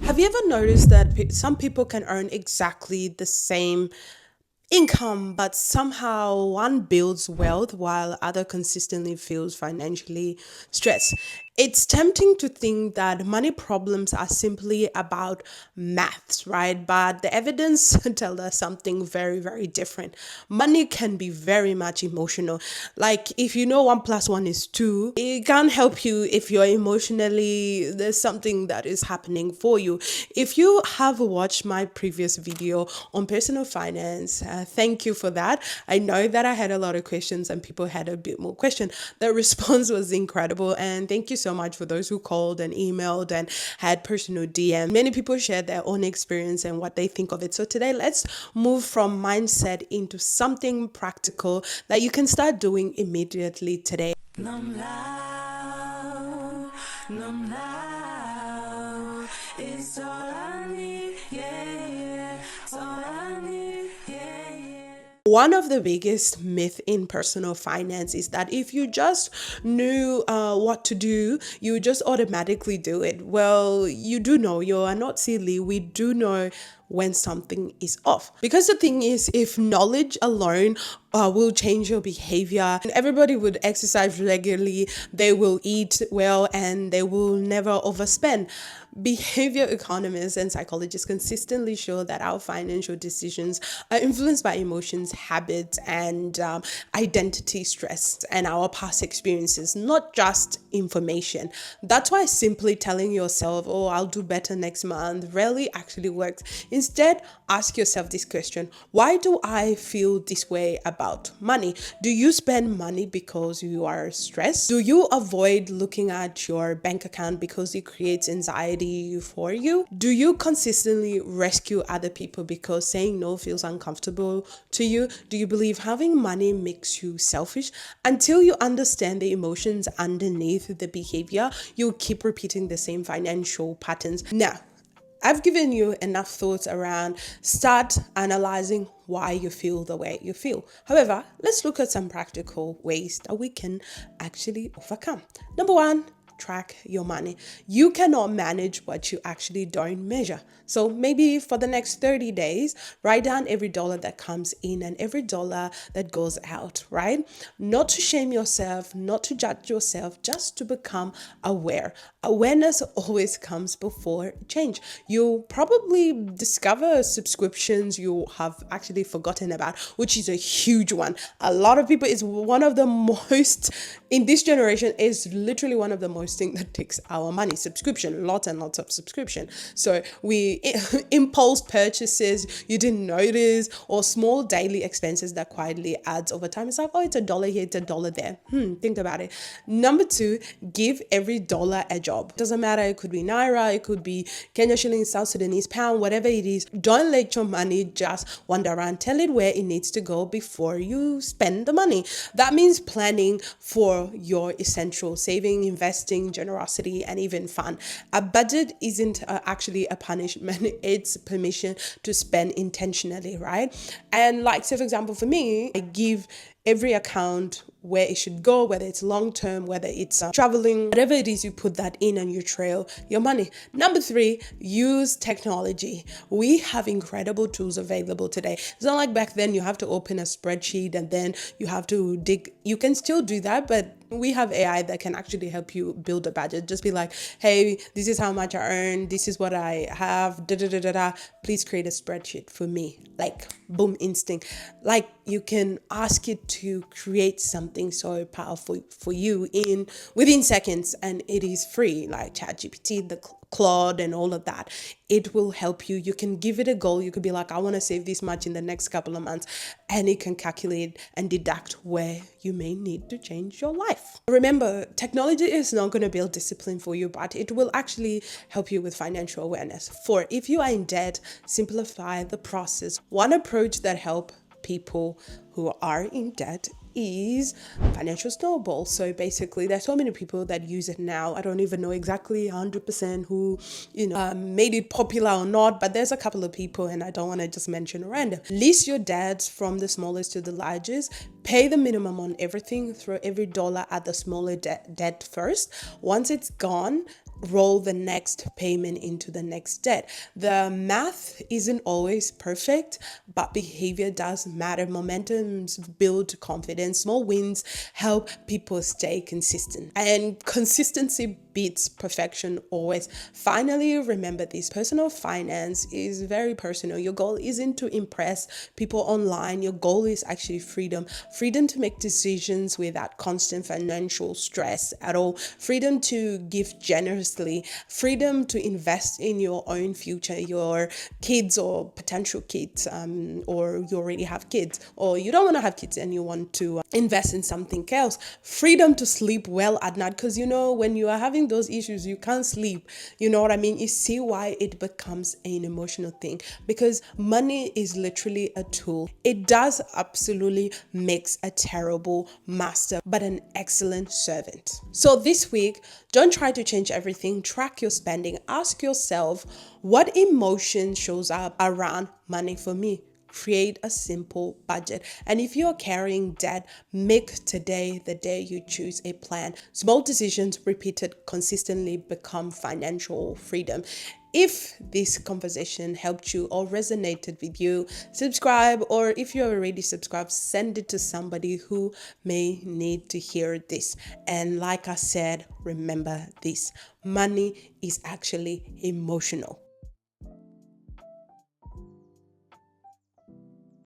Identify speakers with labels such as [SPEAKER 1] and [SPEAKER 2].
[SPEAKER 1] Have you ever noticed that some people can earn exactly the same income, but somehow one builds wealth while other consistently feels financially stressed? It's tempting to think that money problems are simply about maths, right? But the evidence tells us something very, very different. Money can be very much emotional. Like if you know one plus one is two, it can't help you if you're emotionally, there's something that is happening for you. If you have watched my previous video on personal finance, thank you for that. I know that I had a lot of questions and people had a bit more question. The response was incredible, and thank you so much for those who called and emailed and had personal DM. Many people shared their own experience and what they think of it. So today let's move from mindset into something practical that you can start doing immediately today.
[SPEAKER 2] Nhom lao, Nhom lao, it's all I need, yeah, yeah, it's all I need, yeah, yeah.
[SPEAKER 1] One of the biggest myth in personal finance is that if you just knew what to do, you just automatically do it. Well, you do know, you are not silly. We do know when something is off. Because the thing is, if knowledge alone will change your behavior, and everybody would exercise regularly, they will eat well, and they will never overspend. Behavior economists and psychologists consistently show that our financial decisions are influenced by emotions, habits, and identity, stress, and our past experiences, not just information. That's why simply telling yourself, oh, I'll do better next month, rarely actually works. Instead, ask yourself this question: why do I feel this way about money? Do you spend money because you are stressed? Do you avoid looking at your bank account because it creates anxiety for you? Do you consistently rescue other people because saying no feels uncomfortable to you? Do you believe having money makes you selfish? Until you understand the emotions underneath the behavior, you'll keep repeating the same financial patterns. Now, I've given you enough thoughts around start analyzing why you feel the way you feel. However, let's look at some practical ways that we can actually overcome. Number one, track your money. You cannot manage what you actually don't measure. So maybe for the next 30 days, write down every dollar that comes in and every dollar that goes out, right? Not to shame yourself, not to judge yourself, just to become aware. Awareness always comes before change. You'll probably discover subscriptions you have actually forgotten about, which is a huge one. A lot of people, is one of the most, in this generation, is literally one of the most thing that takes our money. Subscription, lots and lots of subscription. So we impulse purchases you didn't notice, or small daily expenses that quietly adds over time. It's like, oh, it's $1 here, it's $1 there. Think about it. Number two, give every dollar a job. Doesn't matter, it could be Naira, it could be Kenya shillings, South Sudanese pound, whatever it is. Don't let your money just wander around. Tell it where it needs to go before you spend the money. That means planning for your essential, saving, investing, generosity, and even fun. A budget isn't actually a punishment, it's permission to spend intentionally, right? And like, say for example, for me, I give every account where it should go, whether it's long term, whether it's traveling, whatever it is, you put that in and you trail your money. Number three, use technology. We have incredible tools available today. It's not like back then you have to open a spreadsheet and then you have to dig. You can still do that, but we have AI that can actually help you build a budget. Just be like, hey, this is how much I earn, this is what I have, da da da da da. Please create a spreadsheet for me. Like, boom, instinct. Like, you can ask it to create something so powerful for you in within seconds, and it is free, like ChatGPT, the Claude, and all of that. It will help you. You can give it a goal. You could be like, I want to save this much in the next couple of months, and it can calculate and deduct where you may need to change your life. Remember, technology is not going to build discipline for you, but it will actually help you with financial awareness. For if you are in debt, simplify the process. One approach that helps people who are in debt is financial snowball. So basically, there's so many people that use it now. I don't even know exactly 100% who made it popular or not, but there's a couple of people, and I don't want to just mention random. List your debts from the smallest to the largest. Pay the minimum on everything. Throw every dollar at the smaller debt first. Once it's gone, roll the next payment into the next debt. The math isn't always perfect, but behavior does matter. Momentums build confidence. Small wins help people stay consistent. And consistency beats perfection always. Finally, remember this: personal finance is very personal. Your goal isn't to impress people online. Your goal is actually freedom. Freedom to make decisions without constant financial stress at all. Freedom to give generously. Freedom to invest in your own future, your kids or potential kids, or you already have kids, or you don't want to have kids and you want to invest in something else. Freedom to sleep well at night, because when you are having those issues, you can't sleep. You know what I mean? You see why it becomes an emotional thing, because money is literally a tool. It does absolutely makes a terrible master, but an excellent servant. So this week, don't try to change everything. Track your spending. Ask yourself, what emotion shows up around money for me? Create a simple budget. And if you're carrying debt, make today the day you choose a plan. Small decisions repeated consistently become financial freedom. If this conversation helped you or resonated with you, subscribe, or if you're already subscribed, send it to somebody who may need to hear this. And like I said, remember this: money is actually emotional.